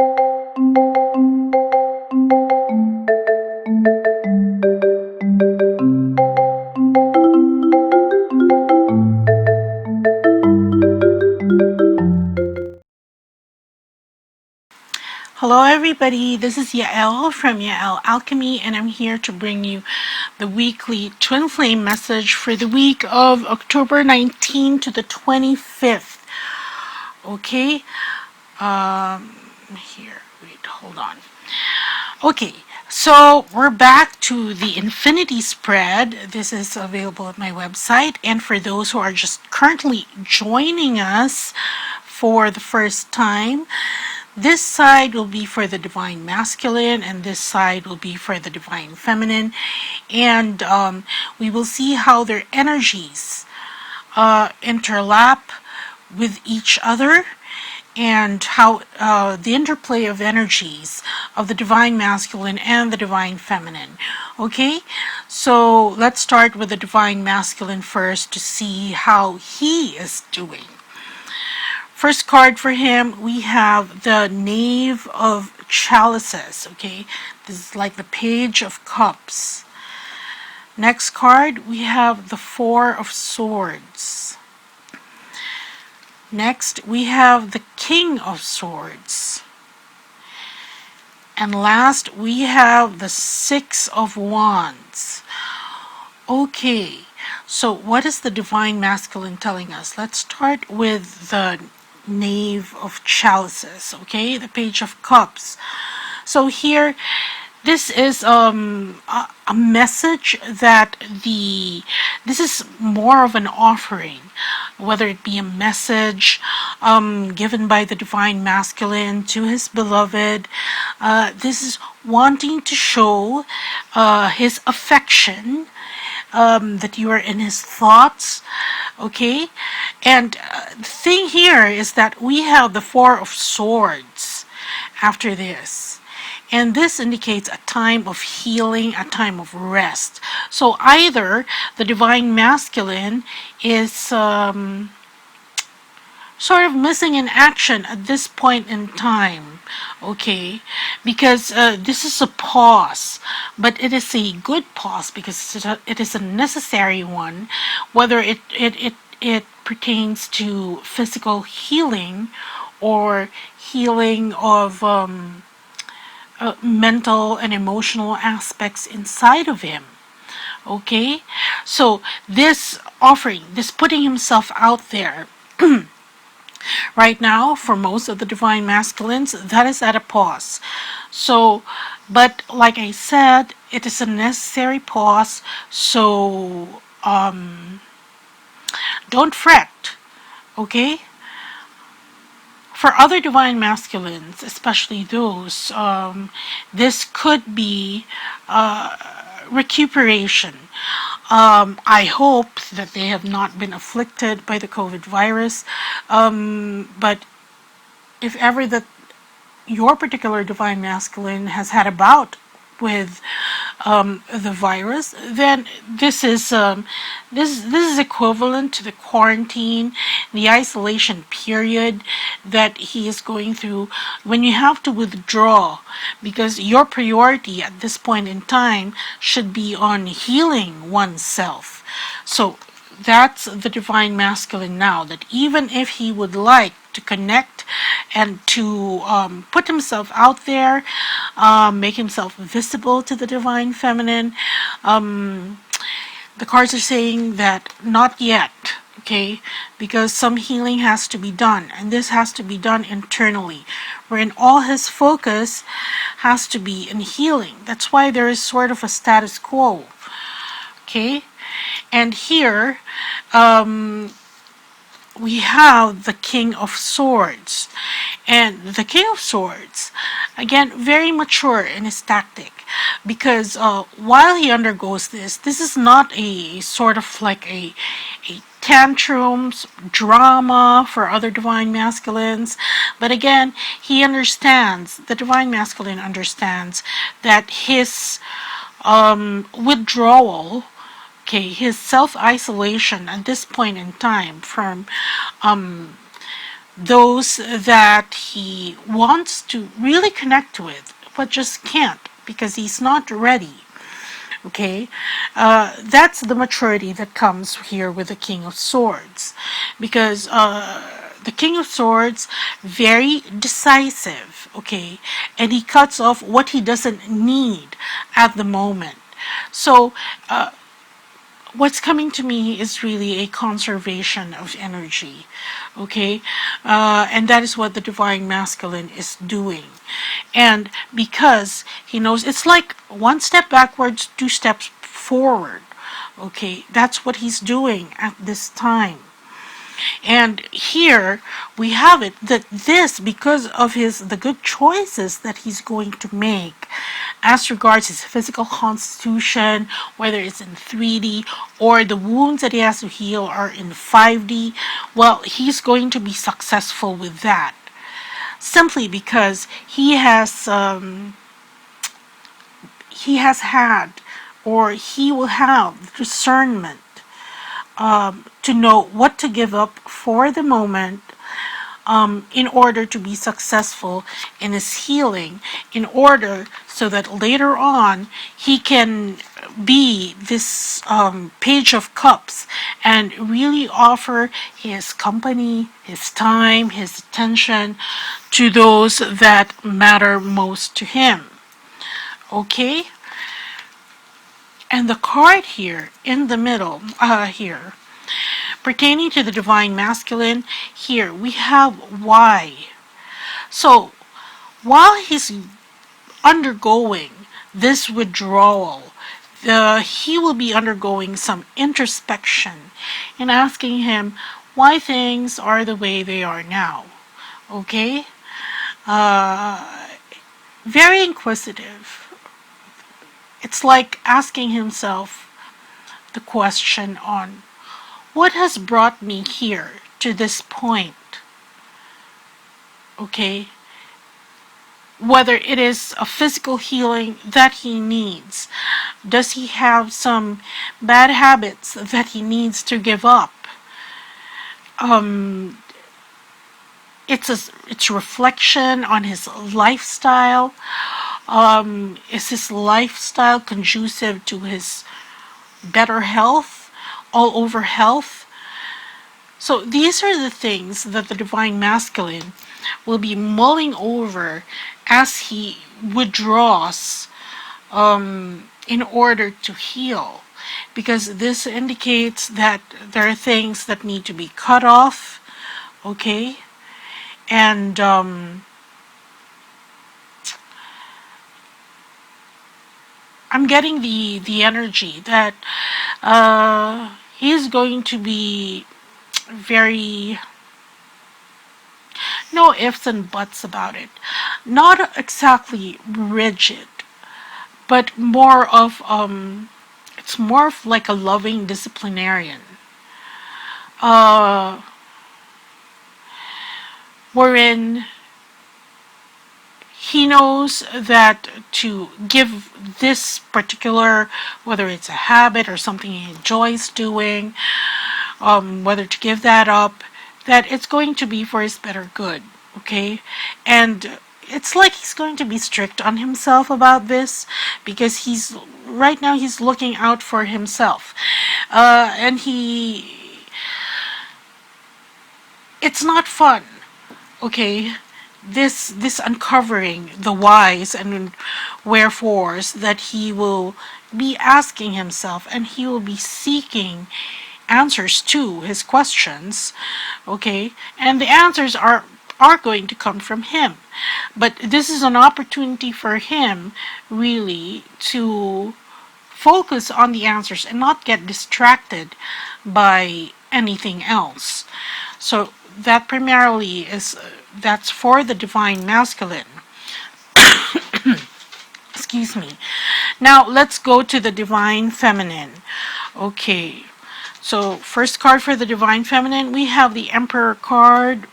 Hello everybody, this is Yael from Yael Alchemy, and I'm here to bring you the weekly Twin Flame message for the week of October 19 to the 25th. Okay, here, wait, hold on. Okay, so we're back to the Infinity Spread. This is available at my website, and for those who are just currently joining us for the first time, this side will be for the Divine Masculine, and this side will be for the Divine Feminine, and we will see how their energies interlap with each other, and how the interplay of energies of the Divine Masculine and the Divine Feminine. Okay, so let's start with the Divine Masculine first to see how he is doing. First card for him, we have the Knave of Chalices. Okay, this is like the Page of Cups. Next card, we have the Four of Swords. Next, we have the King of Swords. And last, we have the Six of Wands. Okay, so what is the Divine Masculine telling us? Let's start with the Knave of Chalices, okay, the Page of Cups. So here, this is a message that this is more of an offering, whether it be a message given by the Divine Masculine to his beloved. This is wanting to show his affection, that you are in his thoughts. Okay, and the thing here is that we have the Four of Swords after this, and this indicates a time of healing, a time of rest. So either the Divine Masculine is sort of missing in action at this point in time, okay, because this is a pause, but it is a good pause because it is a necessary one, whether it pertains to physical healing or healing of mental and emotional aspects inside of him. Okay, so this offering, this putting himself out there right now, for most of the Divine Masculines, that is at a pause. So, but like I said, it is a necessary pause, so don't fret, okay? For other Divine Masculines, especially those, this could be recuperation. I hope that they have not been afflicted by the COVID virus, but if ever that your particular Divine Masculine has had a bout with the virus, then this is equivalent to the quarantine, the isolation period that he is going through, when you have to withdraw, because your priority at this point in time should be on healing oneself. So that's the Divine Masculine now, that even if he would like to connect and to put himself out there, make himself visible to the Divine Feminine, the cards are saying that not yet, okay, because some healing has to be done, and this has to be done internally, wherein all his focus has to be in healing. That's why there is sort of a status quo, okay? And here, we have the King of Swords. And the King of Swords, again, very mature in his tactic. Because while he undergoes this is not a sort of like a tantrums, drama for other Divine Masculines. But again, he understands, the Divine Masculine understands that his withdrawal, okay, his self-isolation at this point in time from those that he wants to really connect with, but just can't because he's not ready. Okay, that's the maturity that comes here with the King of Swords, because the King of Swords, very decisive, okay, and he cuts off what he doesn't need at the moment. So what's coming to me is really a conservation of energy, okay, and that is what the divine masculine is doing. And because he knows, it's like one step backwards, two steps forward, okay, that's what he's doing at this time. And here we have it that this, because of the good choices that he's going to make as regards his physical constitution, whether it's in 3D or the wounds that he has to heal are in 5D, well, he's going to be successful with that. Simply because he has had, or he will have discernment to know what to give up for the moment, in order to be successful in his healing, in order so that later on he can be this Page of Cups and really offer his company, his time, his attention to those that matter most to him. Okay? And the card here in the middle, here, pertaining to the divine masculine, here we have why. So while he's undergoing this withdrawal, he will be undergoing some introspection and asking him why things are the way they are now. Okay? Very inquisitive. It's like asking himself the question on what has brought me here to this point. Okay? Whether it is a physical healing that he needs, does he have some bad habits that he needs to give up? It's reflection on his lifestyle. Is his lifestyle conducive to his better health, all over health? So these are the things that the divine masculine will be mulling over as he withdraws in order to heal, because this indicates that there are things that need to be cut off. Okay, and I'm getting the energy that he's going to be very, no ifs and buts about it, not exactly rigid, but more of it's more of like a loving disciplinarian, wherein he knows that to give this particular, whether it's a habit or something he enjoys doing, whether to give that up, that it's going to be for his better good. Okay? And it's like he's going to be strict on himself about this, because right now he's looking out for himself, and it's not fun. Okay, this uncovering the whys and wherefores that he will be asking himself, and he will be seeking answers to his questions. Okay, and the answers are going to come from him, but this is an opportunity for him really to focus on the answers and not get distracted by anything else. So that primarily is, that's for the divine masculine. Excuse me. Now let's go to the divine feminine. Okay, so first card for the divine feminine, we have the Emperor card.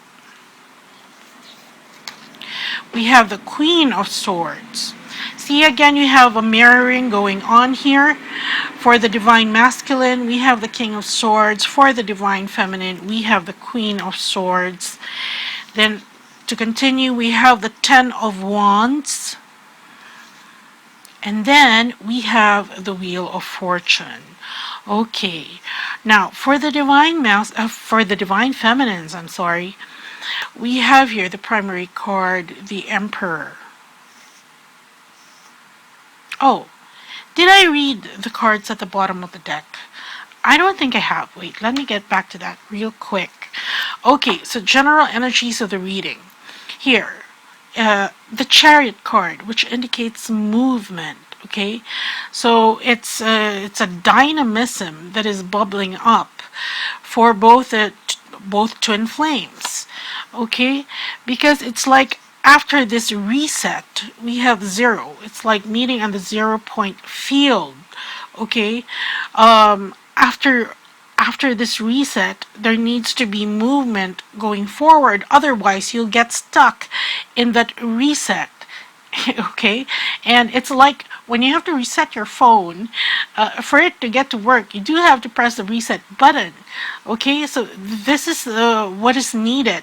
We have the Queen of Swords. See, again, you have a mirroring going on here. For the divine masculine, we have the King of Swords. For the divine feminine, we have the Queen of Swords. Then to continue, we have the Ten of Wands. And then we have the Wheel of Fortune. Okay. Now, for the divine feminines, we have here the primary card, the Emperor. Oh, did I read the cards at the bottom of the deck? I don't think I have. Wait, let me get back to that real quick. Okay, so general energies of the reading. Here, the Chariot card, which indicates movement. Okay, so it's a dynamism that is bubbling up for both twin flames. Okay, because it's like after this reset, we have zero. It's like meeting on the 0 point field. Okay, after this reset, there needs to be movement going forward. Otherwise, you'll get stuck in that reset. Okay, and it's like when you have to reset your phone, for it to get to work, you do have to press the reset button. Okay, so this is what is needed,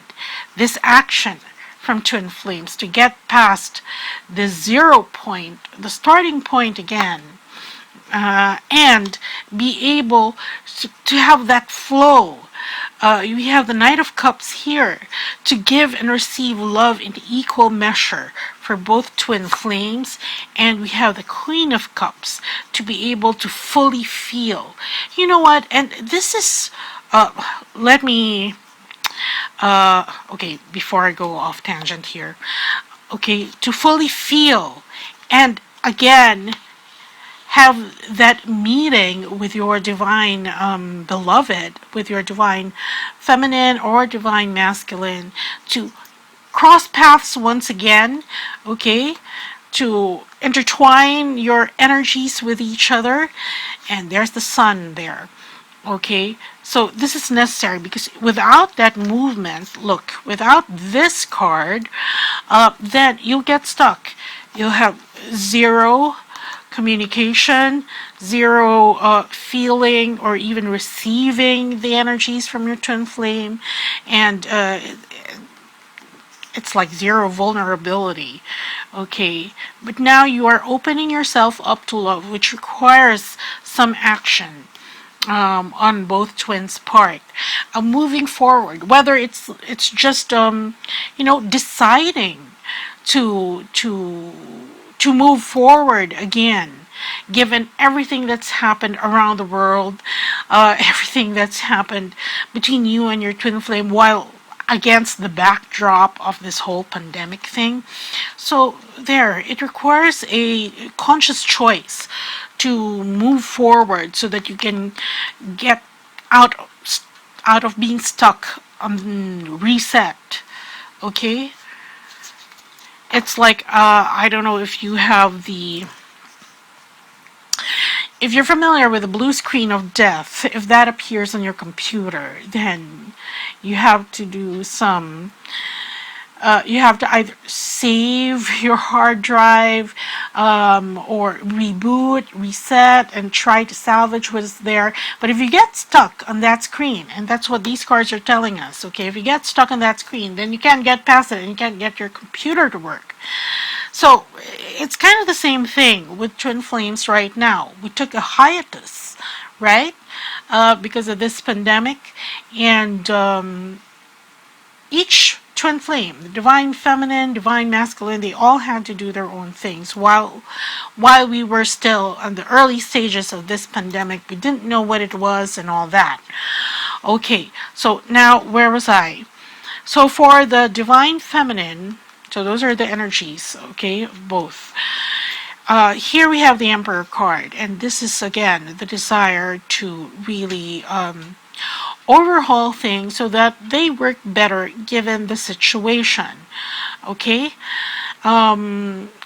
this action from twin flames to get past the 0 point, the starting point again, and be able to have that flow. We have the Knight of Cups here to give and receive love in equal measure for both twin flames, and we have the Queen of Cups to be able to fully feel. You know what? And this is, let me, okay, before I go off tangent here, okay, to fully feel and again have that meeting with your divine beloved, with your divine feminine or divine masculine, to cross paths once again, okay, to intertwine your energies with each other. And there's the sun there. Okay, so this is necessary because without that movement, look, without this card, then you'll get stuck. You'll have zero communication, zero feeling or even receiving the energies from your twin flame, and it's like zero vulnerability. Okay, but now you are opening yourself up to love, which requires some action on both twins' part. Moving forward, whether it's just deciding to move forward again, given everything that's happened around the world, everything that's happened between you and your twin flame, while against the backdrop of this whole pandemic thing. So there, it requires a conscious choice to move forward so that you can get out of being stuck on reset. Okay, it's like I don't know if you're familiar with the blue screen of death. If that appears on your computer, then you have to do you have to either save your hard drive or reboot, reset, and try to salvage what is there. But if you get stuck on that screen, and that's what these cards are telling us, okay, if you get stuck on that screen, then you can't get past it and you can't get your computer to work. So it's kind of the same thing with twin flames right now. We took a hiatus, right, because of this pandemic, and each twin flame, the divine feminine, divine masculine, they all had to do their own things while we were still in the early stages of this pandemic. We didn't know what it was and all that. Okay, so now where was I? So for the divine feminine, so those are the energies, okay, of both. Here we have the Emperor card, and this is again the desire to really overhaul things so that they work better given the situation. Okay,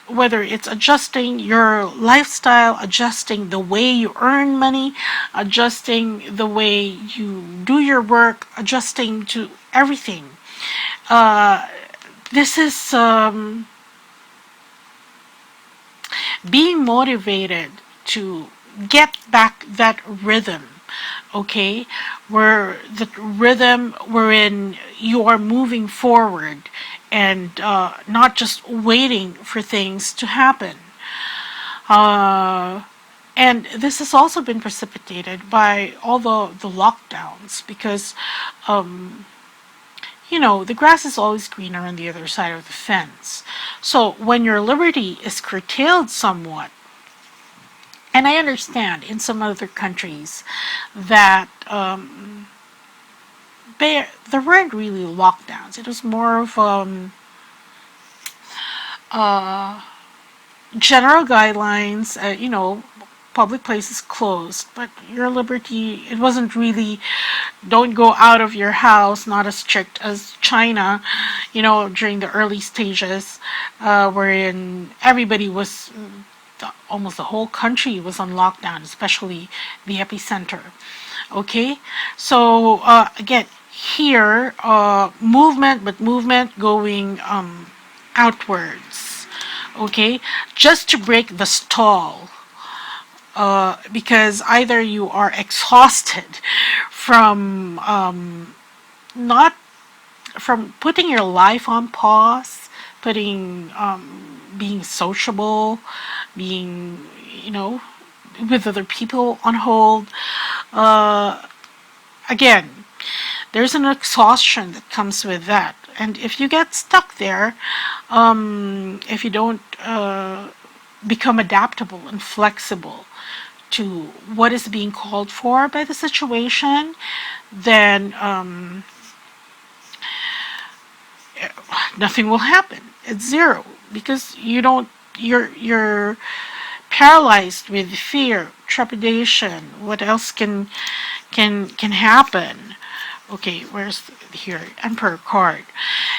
whether it's adjusting your lifestyle, adjusting the way you earn money, adjusting the way you do your work, adjusting to everything. This is being motivated to get back that rhythm, okay, where the rhythm wherein you are moving forward and not just waiting for things to happen. Uh, and this has also been precipitated by all the lockdowns because, um, the grass is always greener on the other side of the fence. So when your liberty is curtailed somewhat, and I understand in some other countries that there weren't really lockdowns. It was more of uh, general guidelines, public places closed, but your liberty, it wasn't really, don't go out of your house, not as strict as China, during the early stages, wherein everybody was, almost the whole country was on lockdown, especially the epicenter. Okay, so again, here, movement, but movement going outwards. Okay, just to break the stall, because either you are exhausted from not from putting your life on pause, putting being sociable, being with other people on hold. Uh, Again, there's an exhaustion that comes with that, and if you get stuck there, if you don't become adaptable and flexible to what is being called for by the situation, then nothing will happen. It's zero because you're paralyzed with fear, trepidation. What else can happen? Okay, where's here? Emperor card.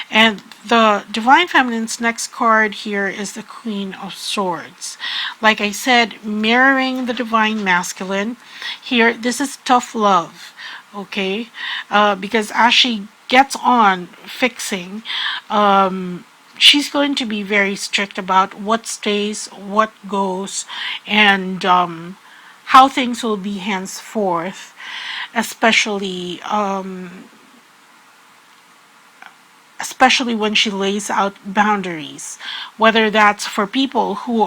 And the Divine Feminine's next card here is the Queen of Swords. Like I said, mirroring the Divine Masculine. Here, this is tough love. Okay? Because as she gets on fixing, she's going to be very strict about what stays, what goes, and how things will be henceforth, especially especially when she lays out boundaries, whether that's for people who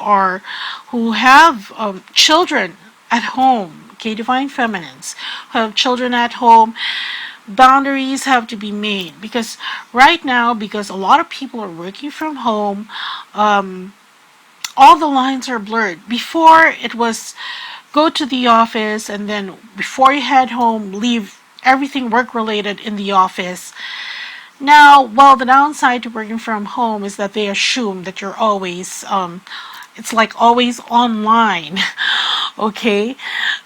have children at home. Okay, Divine Feminines who have children at home, boundaries have to be made because right now, because a lot of people are working from home, all the lines are blurred. Before, it was go to the office and then before you head home, leave everything work related in the office. Now, well, the downside to working from home is that they assume that you're always, it's like always online, okay?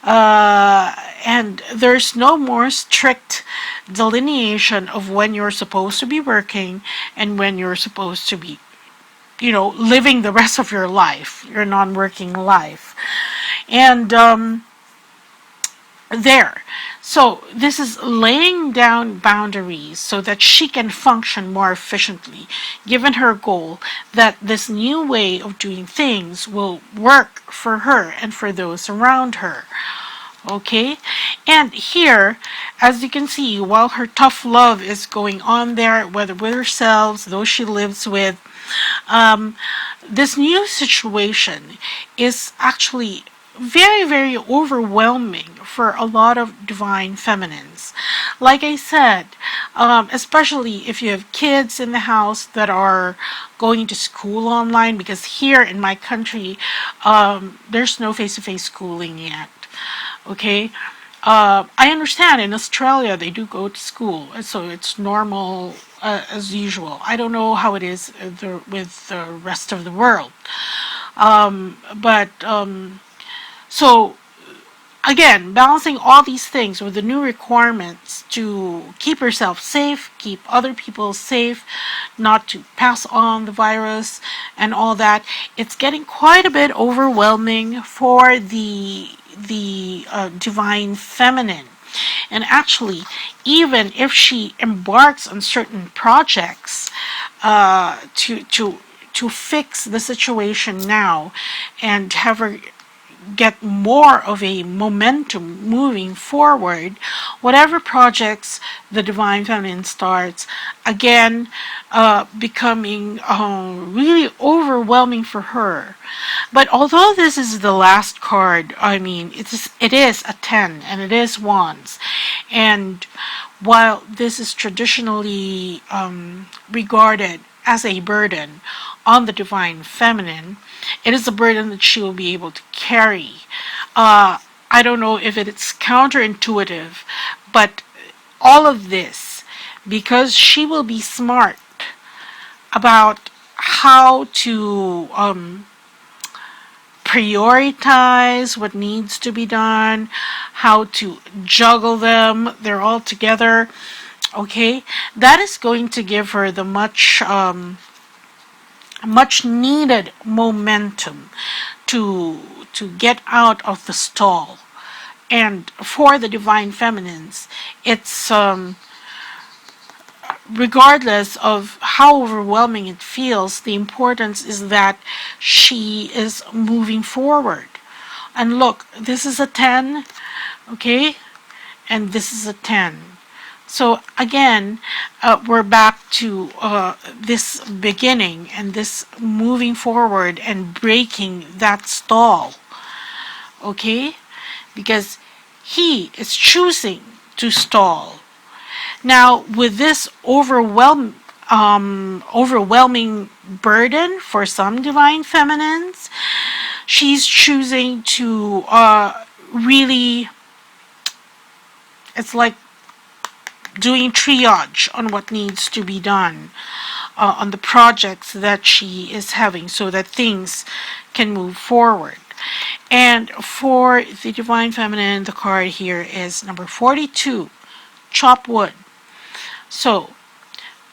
And there's no more strict delineation of when you're supposed to be working and when you're supposed to be, living the rest of your life, your non-working life. And there. So this is laying down boundaries so that she can function more efficiently, given her goal that this new way of doing things will work for her and for those around her. Okay, and here, as you can see, while her tough love is going on there, whether with herself, those she lives with, this new situation is actually very, very overwhelming for a lot of Divine Feminines. Like I said, especially if you have kids in the house that are going to school online, because here in my country, there's no face-to-face schooling yet. Okay, I understand in Australia they do go to school, so it's normal as usual. I don't know how it is with the rest of the world, but so again, balancing all these things with the new requirements to keep yourself safe, keep other people safe, not to pass on the virus and all that, it's getting quite a bit overwhelming for the Divine Feminine. And actually, even if she embarks on certain projects to fix the situation now and have her get more of a momentum moving forward, whatever projects the Divine Feminine starts, again, becoming really overwhelming for her. But although this is the last card, I mean, it is a 10 and it is wands. And while this is traditionally regarded as a burden on the Divine Feminine, it is a burden that she will be able to carry. I don't know if it's counterintuitive, but all of this, because she will be smart about how to prioritize what needs to be done, how to juggle them, they're all together. Okay, that is going to give her the much needed momentum to get out of the stall. And for the Divine Feminines, it's regardless of how overwhelming it feels, the importance is that she is moving forward. And look, this is a 10, okay? And this is a 10. So again, we're back to this beginning and this moving forward and breaking that stall, okay? Because he is choosing to stall. Now, with this overwhelming burden for some Divine Feminines, she's choosing to really, it's like doing triage on what needs to be done on the projects that she is having so that things can move forward. And for the Divine Feminine, the card here is number 42, chop wood. So,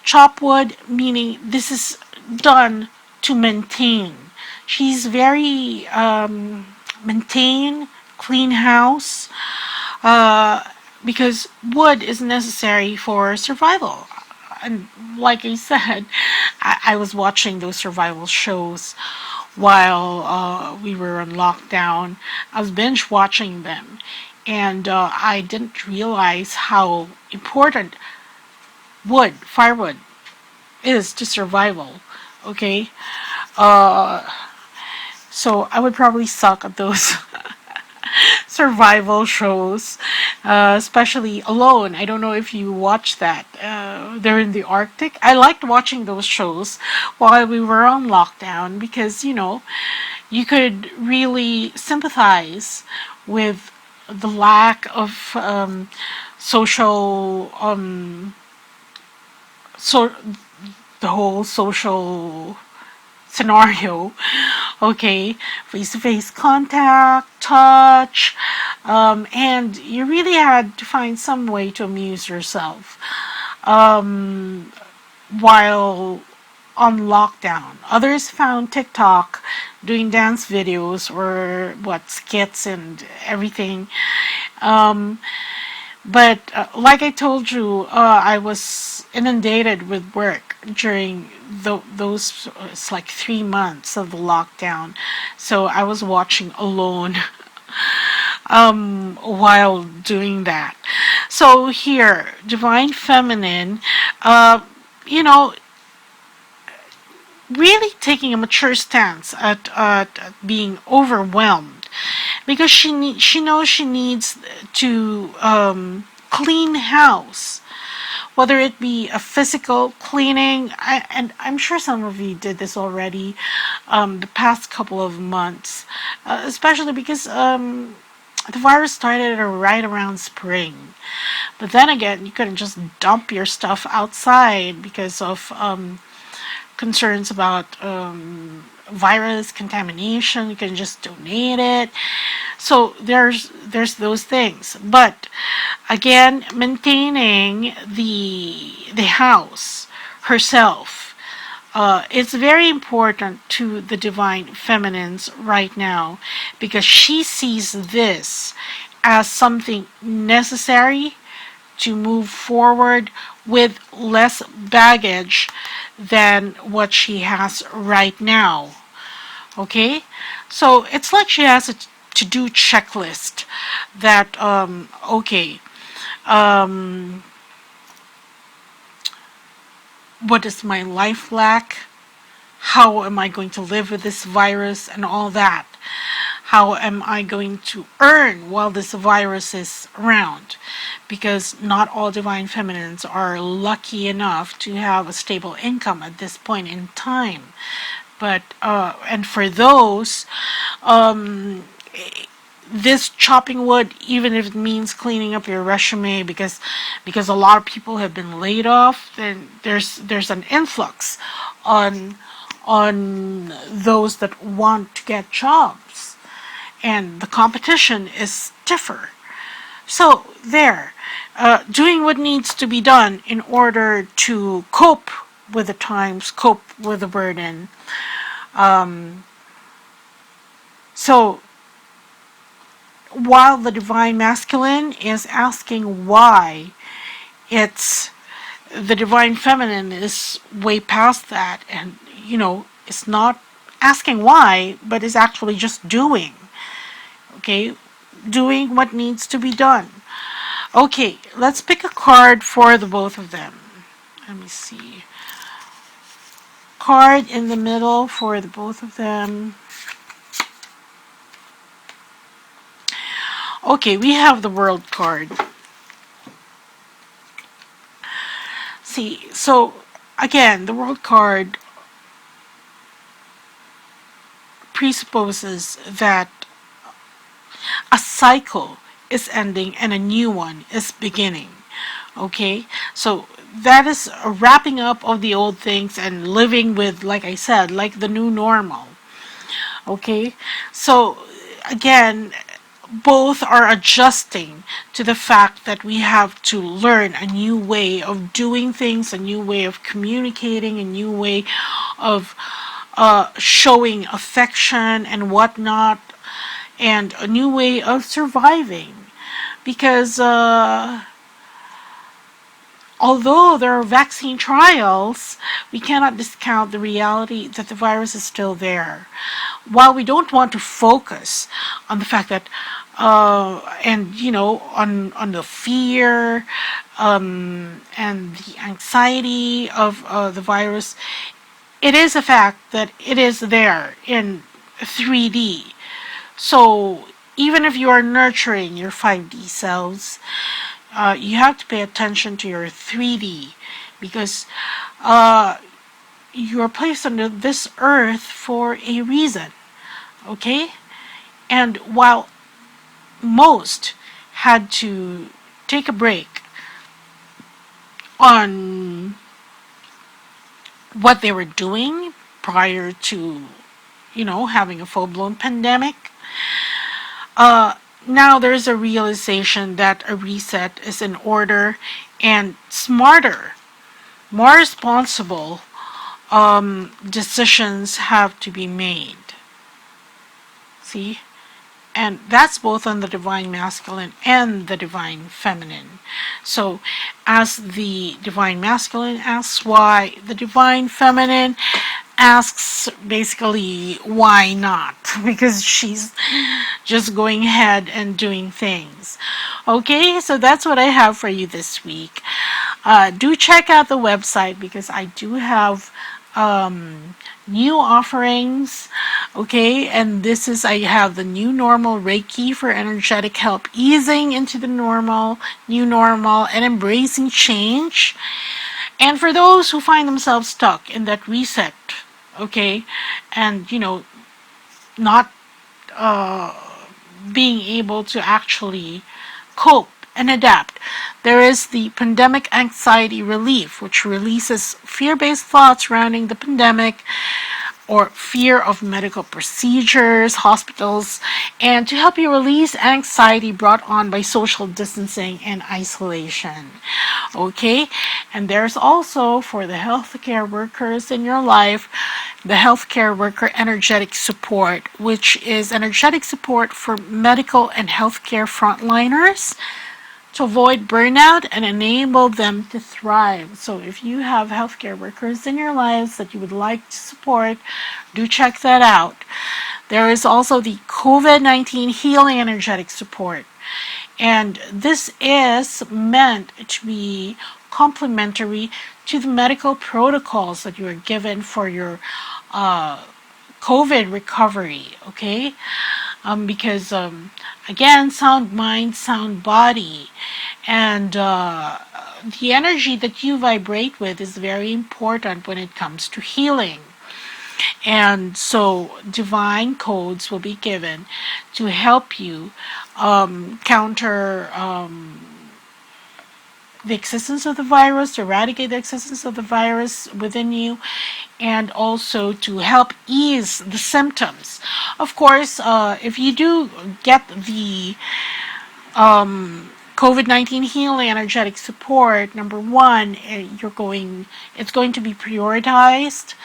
chop wood meaning this is done to maintain. She's very maintain, clean house, because wood is necessary for survival. And like I said, I was watching those survival shows while we were on lockdown. I was binge watching them, and I didn't realize how important firewood is to survival. Okay, so I would probably suck at those survival shows, especially Alone. I don't know if you watch that. They're in the Arctic. I liked watching those shows while we were on lockdown because, you could really sympathize with the lack of social, so the whole social scenario. Okay, face-to-face contact, touch, and you really had to find some way to amuse yourself while on lockdown. Others found TikTok doing dance videos or skits and everything. But like I told you, I was inundated with work during those, it's like 3 months of the lockdown. So I was watching Alone while doing that. So here, Divine Feminine, you know, really taking a mature stance at being overwhelmed, because she knows she needs to clean house, whether it be a physical cleaning, and I'm sure some of you did this already the past couple of months, especially because the virus started right around spring. But then again, you couldn't just dump your stuff outside because of concerns about virus contamination. You can just donate it. So there's those things. But again, maintaining the house herself, it's very important to the Divine Feminines right now, because she sees this as something necessary to move forward with less baggage than what she has right now. Okay? So it's like she has to-do checklist that, okay, um, what does my life lack? How am I going to live with this virus and all that? How am I going to earn while this virus is around? Because not all divine feminines are lucky enough to have a stable income at this point in time. But and for those, um, this chopping wood, even if it means cleaning up your resume, because a lot of people have been laid off, then there's an influx on those that want to get jobs, and the competition is stiffer. So there, doing what needs to be done in order to cope with the times, cope with the burden. So while the divine masculine is asking why, it's the divine feminine is way past that, and it's not asking why, but is actually just doing. Okay, doing what needs to be done. Okay, let's pick a card for the both of them. Let me see. Card in the middle for the both of them. Okay, we have the World card. See, so again, the World card presupposes that a cycle is ending and a new one is beginning. Okay, so that is a wrapping up of the old things and living with, like I said, like the new normal. Okay, so again, both are adjusting to the fact that we have to learn a new way of doing things, a new way of communicating, a new way of showing affection and whatnot, and a new way of surviving. Because although there are vaccine trials, we cannot discount the reality that the virus is still there. While we don't want to focus on the fact that, and on the fear and the anxiety of the virus, it is a fact that it is there in 3D. So even if you are nurturing your 5D cells, you have to pay attention to your 3D, because you are placed on this earth for a reason. Okay? And while most had to take a break on what they were doing prior to, having a full-blown pandemic, now there's a realization that a reset is in order, and smarter, more responsible decisions have to be made. See? And that's both on the divine masculine and the divine feminine. So as the divine masculine asks why, the divine feminine asks basically why not, because she's just going ahead and doing things. Okay, so that's what I have for you this week. Do check out the website, because I do have new offerings. Okay, and this is, I have the new normal Reiki for energetic help, easing into the new normal, and embracing change. And for those who find themselves stuck in that reset, okay, and not being able to actually cope and adapt, there is the pandemic anxiety relief, which releases fear-based thoughts surrounding the pandemic or fear of medical procedures, hospitals, and to help you release anxiety brought on by social distancing and isolation. Okay, and there's also, for the healthcare workers in your life, the healthcare worker energetic support, which is energetic support for medical and healthcare frontliners to avoid burnout and enable them to thrive. So if you have healthcare workers in your lives that you would like to support, do check that out. There is also the COVID-19 Healing Energetic Support. And this is meant to be complementary to the medical protocols that you are given for your COVID recovery, okay? Because, again, sound mind, sound body. And the energy that you vibrate with is very important when it comes to healing. And so divine codes will be given to help you counter the existence of the virus, to eradicate the existence of the virus within you, and also to help ease the symptoms. Of course, if you do get the COVID-19 healing energetic support, number one, it's going to be prioritized,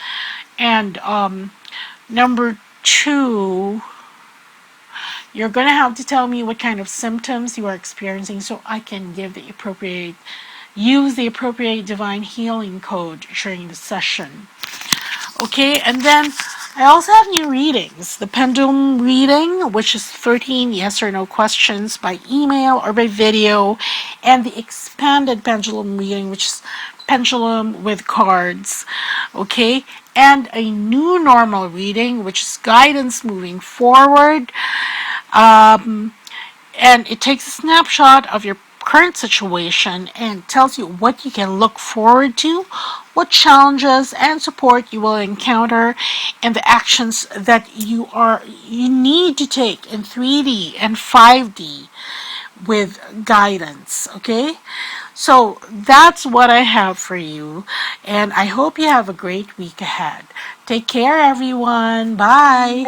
and number two, you're going to have to tell me what kind of symptoms you are experiencing so I can use the appropriate divine healing code during the session. Okay, and then I also have new readings. The pendulum reading, which is 13 yes or no questions by email or by video, and the expanded pendulum reading, which is pendulum with cards. Okay, and a new normal reading, which is guidance moving forward. And it takes a snapshot of your current situation and tells you what you can look forward to, what challenges and support you will encounter, and the actions that you need to take in 3D and 5D with guidance. Okay, so that's what I have for you, and I hope you have a great week ahead. Take care, everyone. Bye.